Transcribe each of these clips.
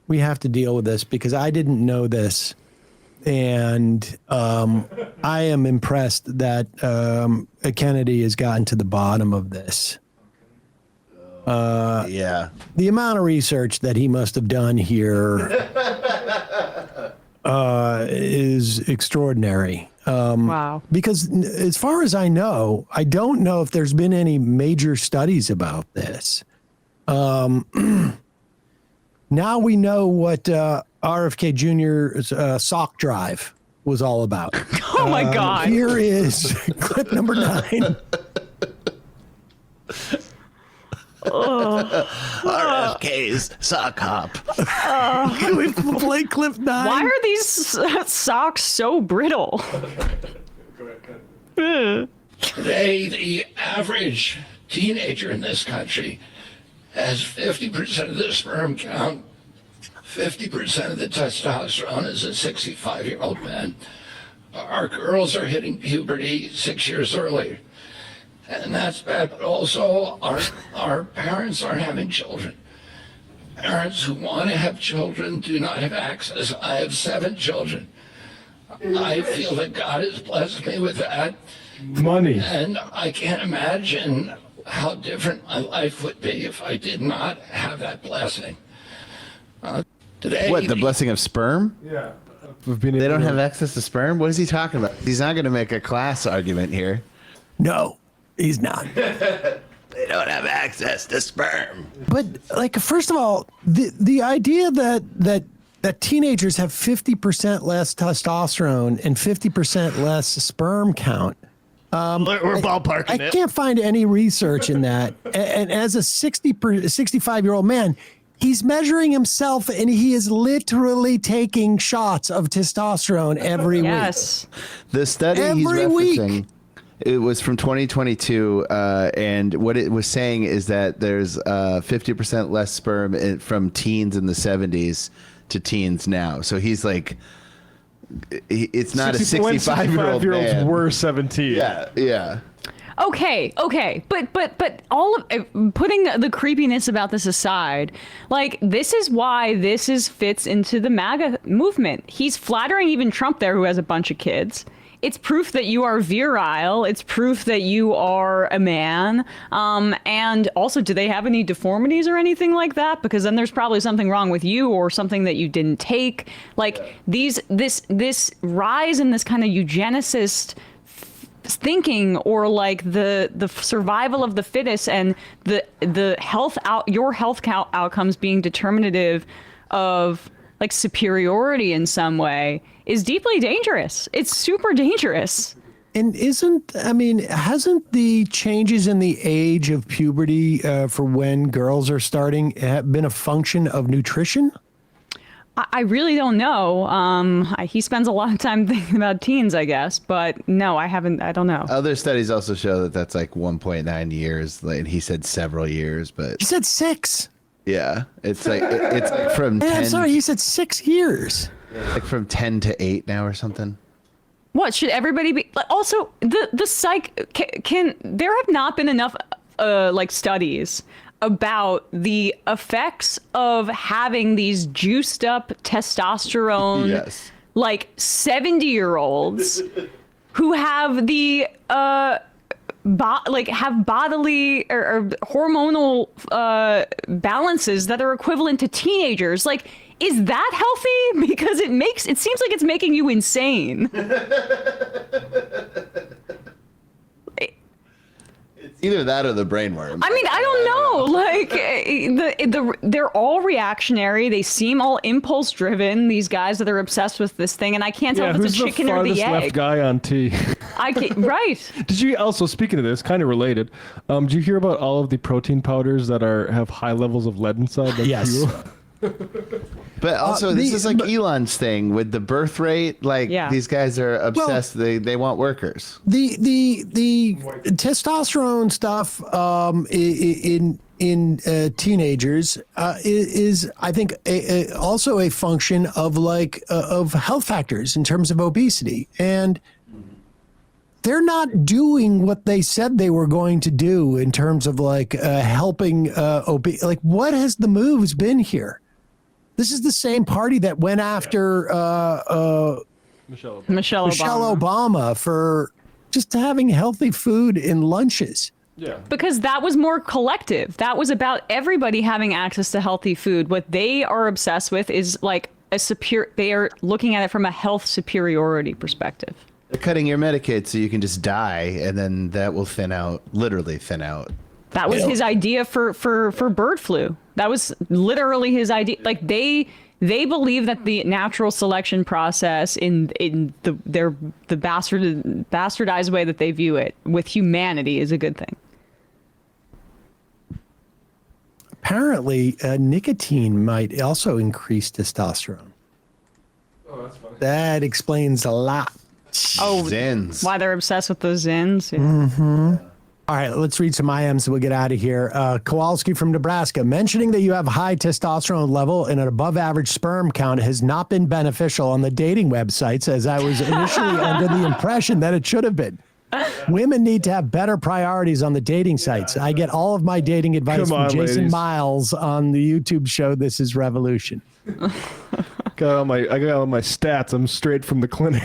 We have to deal with this because I didn't know this. And I am impressed that Kennedy has gotten to the bottom of this. Yeah. The amount of research that he must have done here is extraordinary. Wow. Because as far as I know, I don't know if there's been any major studies about this. Now we know what RFK Jr.'s sock drive was all about. Oh, my God. Here is clip number 9. RFK's sock hop. Can we play clip 9? Why are these socks so brittle? Today, the average teenager in this country has 50% of the sperm count, 50% of the testosterone as a 65-year-old man. Our girls are hitting puberty 6 years earlier. And that's bad, but also our parents aren't having children. Parents who want to have children do not have access. I have 7 children. I feel that God has blessed me with that. Money. And I can't imagine how different my life would be if I did not have that blessing. Today, What, the blessing of sperm? Yeah. They don't have access to sperm? What is he talking about? He's not going to make a class argument here. No, he's not. They don't have access to sperm. But like, first of all, the idea that teenagers have 50% less testosterone and 50% less sperm count. We're ballparking I can't find any research in that. And as a 65-year-old man, he's measuring himself and he is literally taking shots of testosterone every week. Yes. The study he's Every referencing, week. it was from 2022, and what it was saying is that there's 50% less sperm from teens in the 70s to teens now. So he's like, it's not a 65-year-old man. were 17. Yeah. Okay, but all of putting the creepiness about this aside, like, this is why fits into the MAGA movement. He's flattering even Trump there, who has a bunch of kids. It's proof that you are virile. It's proof that you are a man. And also, do they have any deformities or anything like that? Because then there's probably something wrong with you or something that you didn't take. Like, this rise in this kind of eugenicist thinking, or like the survival of the fittest and the your health outcomes being determinative of like superiority in some way, is deeply dangerous. It's super dangerous. And hasn't the changes in the age of puberty for when girls are starting been a function of nutrition? I really don't know. He spends a lot of time thinking about teens, I guess, but no, I don't know. Other studies also show that that's like 1.9 years, and he said several years, but He said 6. yeah, it's like from 10. I'm sorry, he said 6 years. Like from 10 to 8 now or something. What should everybody be? Also, the psych can there have not been enough like studies about the effects of having these juiced up testosterone, Yes. like 70-year-olds who have the have bodily or hormonal balances that are equivalent to teenagers. Like, is that healthy? Because it seems like it's making you insane. Either that or the brainworm. I mean, I don't know. Like, they're all reactionary. They seem all impulse driven. These guys that are obsessed with this thing, and I can't tell if it's a chicken or the egg. Left guy on T? Right. Did you also, speaking of this, kind of related? Did you hear about all of the protein powders that have high levels of lead inside? Like Yes. fuel? But also, this is like Elon's thing with the birth rate. Like, these guys are obsessed. They want workers. The testosterone stuff in teenagers is I think also a function of of health factors in terms of obesity, and they're not doing what they said they were going to do in terms of helping obese. Like, what has the moves been here? This is the same party that went after Michelle Obama. Michelle Obama for just having healthy food in lunches. Yeah. Because that was more collective. That was about everybody having access to healthy food. What they are obsessed with is like they are looking at it from a health superiority perspective. They're cutting your Medicaid so you can just die, and then that will literally thin out. That was his idea for bird flu. That was literally his idea. Like they believe that the natural selection process in the bastardized way that they view it with humanity is a good thing. Apparently, nicotine might also increase testosterone. Oh, that's funny. That explains a lot. Oh, Zins. why they're obsessed with those Zins? Yeah. All right, let's read some IMs and we'll get out of here. Kowalski from Nebraska, mentioning that you have high testosterone level and an above average sperm count has not been beneficial on the dating websites, as I was initially under the impression that it should have been. Women need to have better priorities on the dating sites. I get all of my dating advice from Jason ladies. Miles on the YouTube show This Is Revolution. I got all my stats. I'm straight from the clinic.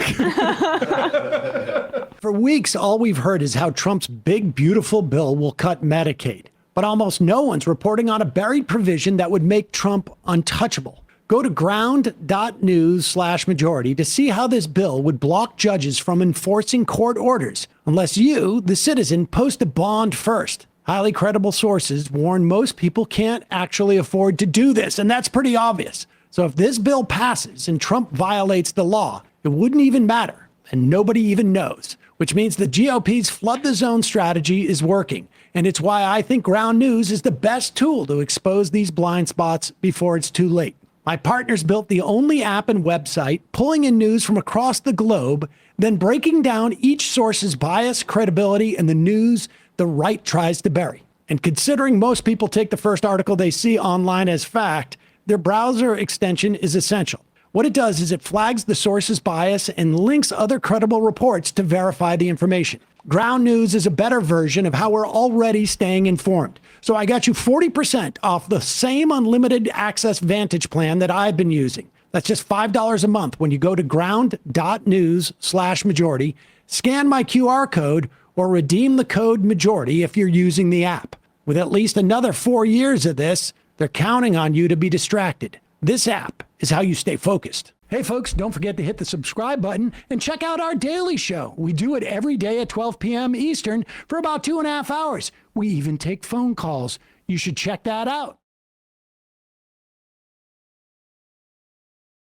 For weeks, all we've heard is how Trump's big, beautiful bill will cut Medicaid. But almost no one's reporting on a buried provision that would make Trump untouchable. Go to ground.news/majority to see how this bill would block judges from enforcing court orders unless you, the citizen, post a bond first. Highly credible sources warn most people can't actually afford to do this, and that's pretty obvious. So if this bill passes and Trump violates the law, it wouldn't even matter, and nobody even knows, which means the GOP's flood the zone strategy is working. And it's why I think Ground News is the best tool to expose these blind spots before it's too late. My partners built the only app and website pulling in news from across the globe, then breaking down each source's bias, credibility, and the news the right tries to bury. And considering most people take the first article they see online as fact, their browser extension is essential. What it does is it flags the source's bias and links other credible reports to verify the information. Ground News is a better version of how we're already staying informed. So I got you 40% off the same unlimited access Vantage plan that I've been using. That's just $5 a month when you go to ground.news/majority, scan my QR code, or redeem the code majority if you're using the app. With at least another 4 years of this, they're counting on you to be distracted. This app is how you stay focused. Hey folks, don't forget to hit the subscribe button and check out our daily show. We do it every day at 12 p.m. Eastern for about 2.5 hours. We even take phone calls. You should check that out.